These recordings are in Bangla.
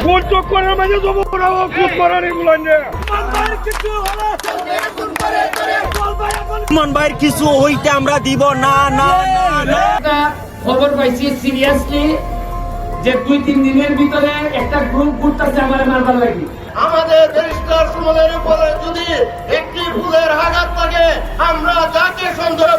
ভুল চোখ করে মাঝে দেবো ওরাও খুব করার এগুলো সুমন ভাইয়ের কিছু হইতে আমরা দিব না না না না। খবর পাইছি সিরিয়াসলি যে 2-3 দিনের ভিতরে একটা গ্রুপ ঘুরতেছে আমার মারবার লাগি। আমাদের ব্যারিস্টার সুমনের উপরে যদি একটি ভুলের আঘাত থাকে আমরা যাকে সন্দেহ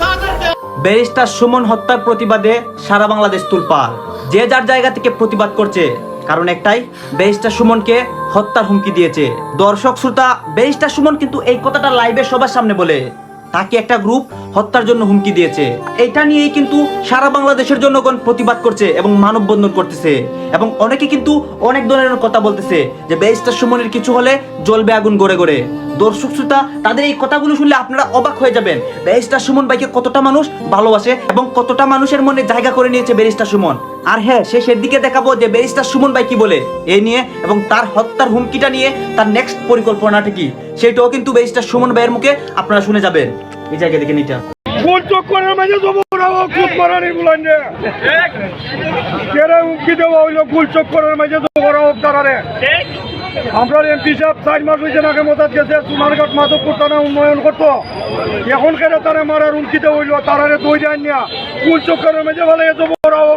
তাদেরকে। ব্যারিস্টার সুমন হত্যার প্রতিবাদে সারা বাংলাদেশ তোলপাড়, যে যার জায়গা থেকে প্রতিবাদ করছে, কারণ একটাই, ব্যারিস্টার সুমনকে হত্যার হুমকি দিয়েছে। দর্শক শ্রোতা, ব্যারিস্টার সুমন কিন্তু এই কথাটা লাইভে সবার সামনে বলে তাকে একটা গ্রুপ হত্যার জন্য হুমকি দিয়েছে। এটা নিয়েই কিন্তু সারা বাংলাদেশের জনগণ প্রতিবাদ করছে এবং মানববন্ধন করতেছে, এবং অনেকে কিন্তু অনেক ধরনের কথা বলতেছে যে ব্যারিস্টার সুমনের কিছু হলে জ্বলবে আগুন গড়ে গড়ে। দর্শক শ্রোতা, তাদের এই কথাগুলো শুনলে আপনারা অবাক হয়ে যাবেন ব্যারিস্টার সুমন ভাইকে কতটা মানুষ ভালোবাসে এবং কতটা মানুষের মনে জায়গা করে নিয়েছে ব্যারিস্টার সুমন। আর হ্যাঁ, শেষের দিকে দেখাবো যে ব্যারিস্টার সুমন ভাই কি বলে এই নিয়ে, এবং তার হত্যার হুমকিটা নিয়ে তার নেক্সট পরিকল্পনাটা কি, সেটাও কিন্তু ব্যারিস্টার সুমন ভাইয়ের মুখে আপনারা শুনে যাবেন। এই জায়গা দেখে নিটা ভুল চোখ করে মাঝে দেবো ওরাও খুব করার এগুলো কেরা উমকি দেবো হইলো ভুল চোখ করার মাঝে দেবো ওরাও তারারে। আমরা এমপি সাহেব 4 মাস হয়েছে নাকি মতাত গেছে সোনারঘাট মাধবপুর থানা উন্নয়ন করতো, এখন কেন তারা মারার উমকিতে হইলো তারারে দই দেন না ভুল চোখ করার মাঝে ভালো দেবো ওরাও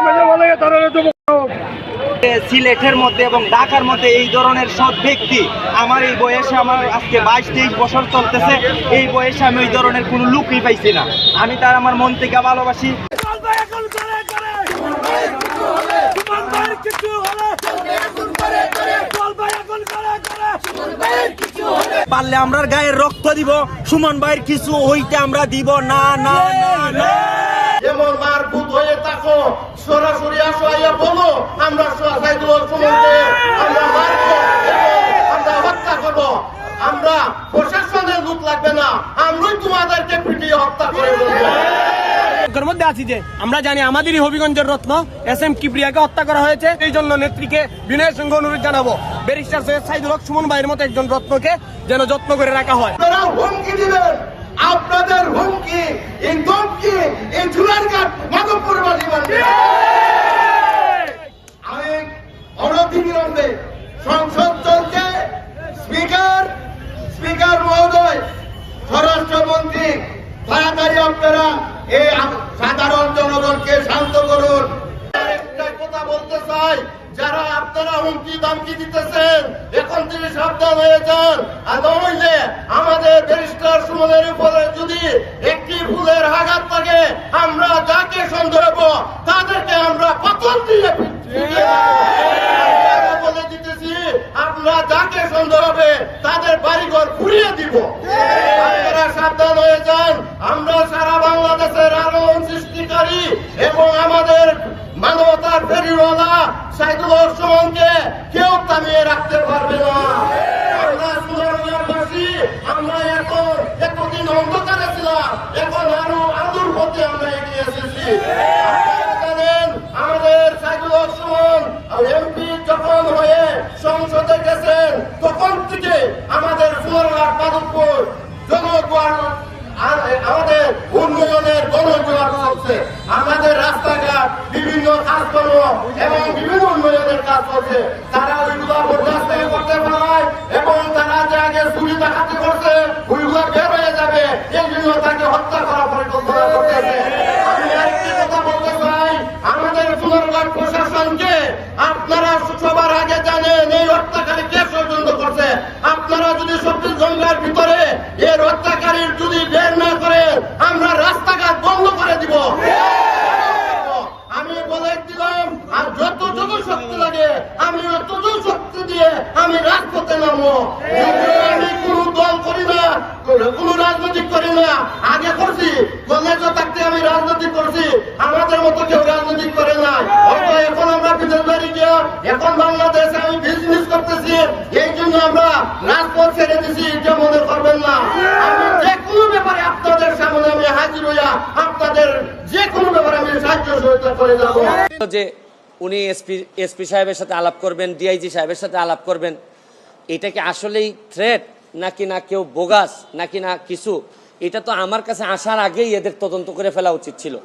মাঝে ভালো তারারে দেবো। সিলেটের মধ্যে এবং ঢাকার মধ্যে এই ধরনের সব ব্যক্তি, আমার এই বয়সে, আমার আজকে 22-23 বছর চলতেছে, এই বয়সে আমি ওই ধরনের কোনো লুকই পাইছি না। আমি তার আমার মন থেকে ভালোবাসি। পারলে আমরা গায়ের রক্ত দিব, সুমন ভাইয়ের কিছু হইতে আমরা দিব না না না। যেমন মারভূত হয়ে থাকো সরাসরি আসো আইয়া বলো আমরা সাইদুল সুমনকে আমরা মারবো এবং আমরা হত্যা করবো। আমরা প্রশাসনের লোক লাগবে না, আমরাই তোমাদেরকে পিটিয়ে হত্যা করে দেবো। মধ্যে আছি যে আমরা জানি আমাদেরই হবিগঞ্জের রত্ন SM কিবরিয়াকে হত্যা করা হয়েছে। এই জন্য নেত্রীকে বিনয়ের সঙ্গে অনুরোধ জানাবো ব্যারিস্টার সৈয়দ সাইদুল হক সুমন ভাইয়ের মতো একজন রত্নকে যেন যত্ন করে রাখা হয়। আপনারা হুমকি দিবেন, আপনাদের হুমকি এই ধমকি এই ঝুলারঘাট মাধবপুরবাসী মানবে। আমি অনতিবিলম্বে সংসদ চলছে, স্পিকার মহোদয়, স্বরাষ্ট্রমন্ত্রী, তাড়াতাড়ি আপনারা এই সাধারণ জনগণকে শান্ত করুন। একটা কথা বলতে চাই, যারা আপনারা হুমকি দামকি দিতেছেন এখন থেকে সাবধান হয়ে যান। আর নইলে আমাদের ব্যারিস্টার সুমনের উপরে যদি একটি ভুলের আঘাত থাকে আমরা যাকে সন্দেহ তাদেরকে আমরা পাথর দিয়ে বলে দিতেছি, আমরা যাকে সন্দেহ হবে তাদের বাড়িঘর পুড়িয়ে দিব। আপনারা সাবধান হয়ে যান। আমরা সারা বাংলাদেশের আলোড়ন সৃষ্টিকারী এবং আমাদের মানবতার ফেরিওয়ালা সাইদুল হক সুমনকে কেউ থামিয়ে রাখতে পারবে না। আমরা সুন্দরবাসী, আমরা এতদিন অন্ধকারে ছিলাম, এখন আরো আলোর পথে আমরা এগিয়ে এসেছি। আপনারা জানেন আমাদের সাইদুল হক সুমন MP যখন হয়ে সংসদে গেছেন তখন থেকে আমাদের সুন্দরঘাট মাধবপুর জনগণ আমাদের উন্নয়নের গণজোয়ার চলছে। আমাদের রাস্তাঘাট বিভিন্ন কাজকর্ম এবং বিভিন্ন উন্নয়নের কাজ করছে। তারা ওইগুলো বরদাস্ত করতে পারে এবং তারা যে আগে চুরি ডাকাতি করছে ওইগুলো বের হয়ে যাবে, এই জন্য তাকে হত্যা করার পরিকল্পনা করতেছে। আমি আরেকটি কথা বলতে চাই, আমাদের সুন্দরঘাট প্রশাসনকে আপনারা সবার আগে জানেন এই হত্যাকারী কে ষড়যন্ত্র করছে। আপনারা যদি 24 ঘন্টার ভিতরে এর হত্যাকারীর যদি বের না করেন আমরা রাস্তাঘাট বন্ধ করে দিব। আমি বলে দিলাম, আর যতটুকু শক্তি লাগে আমি অতটুকু শক্তি দিয়ে আমি রাজপথে নামবো। আমি কোন দল করি না, কোন রাজনৈতিক করি না, আগে করছি কলেজে থাকতে আমি রাজনীতি করছি, আমাদের মতো কেউ রাজনীতি করে না। এখন আমরা বিদেশ বাড়ি গিয়া এখন বাংলাদেশে আমি বিজনেস করতেছি, এই জন্য আমরা রাজপথ ছেড়ে দিছি, এটা মনে করবেন না। আমি যে কোনো ব্যাপারে আপনাদের সামনে আমি হাজির হইয়া আপনাদের যে কোনো ব্যাপারে আমি সাহায্য সহযোগিতা করে যাবো। যে উনি এসপি সাহেবের সাথে আলাপ করবেন, DIG সাহেবের সাথে আলাপ করবেন, এটা কি আসলেই থ্রেট নাকি না কেউ বোগাস নাকি না কিছু, এটা তো আমার কাছে আসার আগেই এদের তদন্ত করে ফেলা উচিত ছিল।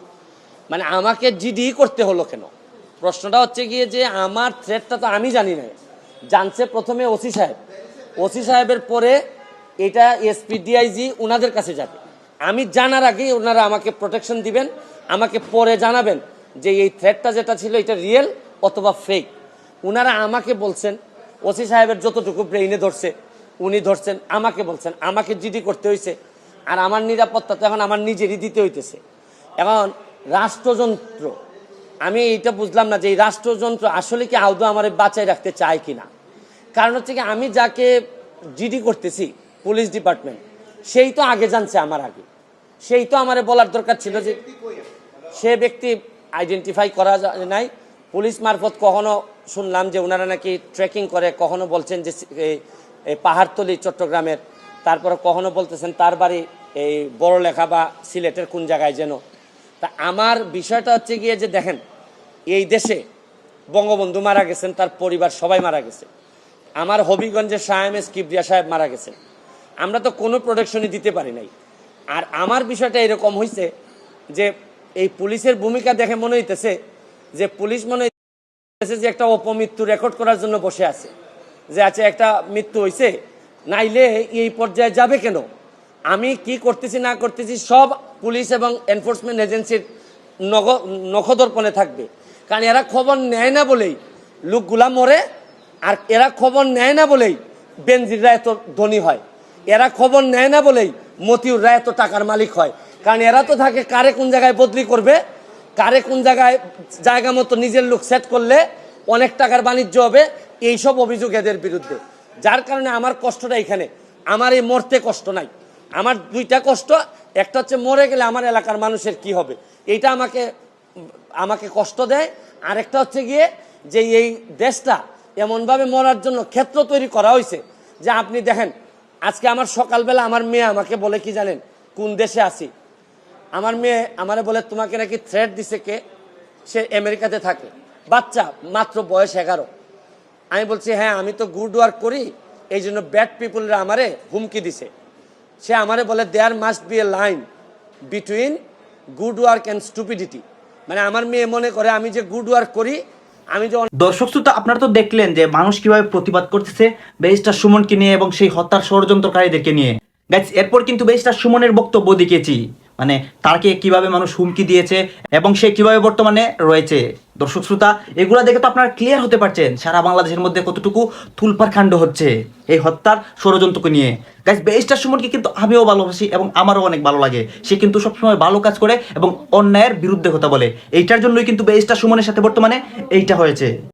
মানে আমাকে জিডি করতে হলো কেন? প্রশ্নটা হচ্ছে গিয়ে যে আমার থ্রেটটা তো আমি জানি না, জানছে প্রথমে ওসি সাহেব, ওসি সাহেবের পরে এটা এসপি ডিআইজি ওনাদের কাছে যাবে। আমি জানার আগে ওনারা আমাকে প্রোটেকশন দিবেন, আমাকে পরে জানাবেন যে এই থ্রেটটা যেটা ছিল এটা রিয়েল অথবা ফেক। ওনারা আমাকে বলছেন, ওসি সাহেবের যতটুকু ব্রেইনে ধরছে উনি ধরছেন, আমাকে বলছেন, আমাকে জিডি করতে হয়েছে। আর আমার নিরাপত্তা তো এখন আমার নিজেরই দিতে হইতেছে। এখন রাষ্ট্রযন্ত্র, আমি এইটা বুঝলাম না যে এই রাষ্ট্রযন্ত্র আসলে কি আদৌ আমার বাঁচায় রাখতে চায় কিনা। কারণ হচ্ছে কি আমি যাকে জিডি করতেছি পুলিশ ডিপার্টমেন্ট, সেই তো আগে জানছে আমার আগে, সেই তো আমার বলার দরকার ছিল যে সে ব্যক্তি আইডেন্টিফাই করা নাই। পুলিশ মারফত কখনো শুনলাম যে ওনারা নাকি ট্রেকিং করে, কখনো বলছেন যে পাহাড়তলি চট্টগ্রামের, তারপরে কখনো বলতেছেন তার বাড়ি এই বড়লেখা বা সিলেটের কোন জায়গায় যেন। তা আমার বিষয়টা হচ্ছে গিয়ে যে দেখেন, এই দেশে বঙ্গবন্ধু মারা গেছেন, তার পরিবার সবাই মারা গেছে, আমার হবিগঞ্জের শাহ এম এস কিবরিয়া সাহেব মারা গেছেন, আমরা তো কোনো প্রোটেকশনই দিতে পারি নাই। আর আমার বিষয়টা এরকম হয়েছে যে এই পুলিশের ভূমিকা দেখে মনে হইতেছে যে পুলিশ মনে হইতেছে যে একটা অপমৃত্যু রেকর্ড করার জন্য বসে আছে, যে আচ্ছা একটা মৃত্যু হয়েছে, নাইলে এই পর্যায়ে যাবে কেন, আমি কি করতেছি না করতেছি সব পুলিশ এবং এনফোর্সমেন্ট এজেন্সির নখদর্পণে থাকবে। কারণ এরা খবর নেয় না বলেই লোকগুলা মরে, আর এরা খবর নেয় না বলেই বেনজিররা এত ধনী হয়, এরা খবর নেয় না বলেই মতিউররা এত টাকার মালিক হয়। কারণ এরা তো থাকে কারে কোন জায়গায় বদলি করবে, কারে কোন জায়গায় জায়গা মতো নিজের লোক সেট করলে অনেক টাকার বাণিজ্য হবে, এইসব অভিযোগ এদের বিরুদ্ধে। যার কারণে আমার কষ্টটা এখানে, আমার এই মরতে কষ্ট নাই, আমার দুইটা কষ্ট, একটা হচ্ছে মরে গেলে আমার এলাকার মানুষের কি হবে, এইটা আমাকে কষ্ট দেয়। আরেকটা হচ্ছে গিয়ে যে এই দেশটা এমনভাবে মরার জন্য ক্ষেত্র তৈরি করা হয়েছে যে আপনি দেখেন, আজকে আমার সকালবেলা আমার মেয়ে আমাকে বলে কি জানেন, কোন দেশে আছি, আমার মেয়ে আমারে বলে তোমাকে নাকি থ্রেট দিছে কে, সে আমেরিকাতে থাকে, বাচ্চা মাত্র বয়স 11। আমি বলছি হ্যাঁ আমি তো গুড ওয়ার্ক করি, এই জন্য ব্যাড পিপুলরা আমারে হুমকি দিছে। সে আমারে বলে there must be a line between good work and stupidity, মানে আমার মেয়ে মনে করে আমি যে গুড ওয়ার্ক করি, আমি যে। দর্শক শ্রোতা, আপনারা তো দেখলেন যে মানুষ কিভাবে প্রতিবাদ করতেছে ব্যারিস্টার সুমনকে নিয়ে এবং সেই হত্যার ষড়যন্ত্রকারীদেরকে নিয়ে। গাইস, এরপর কিন্তু ব্যারিস্টার সুমনের বক্তব্য দেখিয়েছি, মানে তাকে কিভাবে মানুষ হুমকি দিয়েছে এবং সে কিভাবে বর্তমানে রয়েছে। দর্শক শ্রোতা, এগুলা দেখে তো আপনারা ক্লিয়ার হতে পারছেন সারা বাংলাদেশের মধ্যে কতটুকু তুলপার কাণ্ড হচ্ছে এই হত্যার ষড়যন্ত্রকে নিয়ে। গাইস, ব্যারিস্টার সুমনকে কিন্তু আমিও ভালোবাসি এবং আমারও অনেক ভালো লাগে। সে কিন্তু সবসময় ভালো কাজ করে এবং অন্যায়ের বিরুদ্ধে কথা বলে। এইটার জন্যই কিন্তু ব্যারিস্টার সুমনের সাথে বর্তমানে এইটা হয়েছে।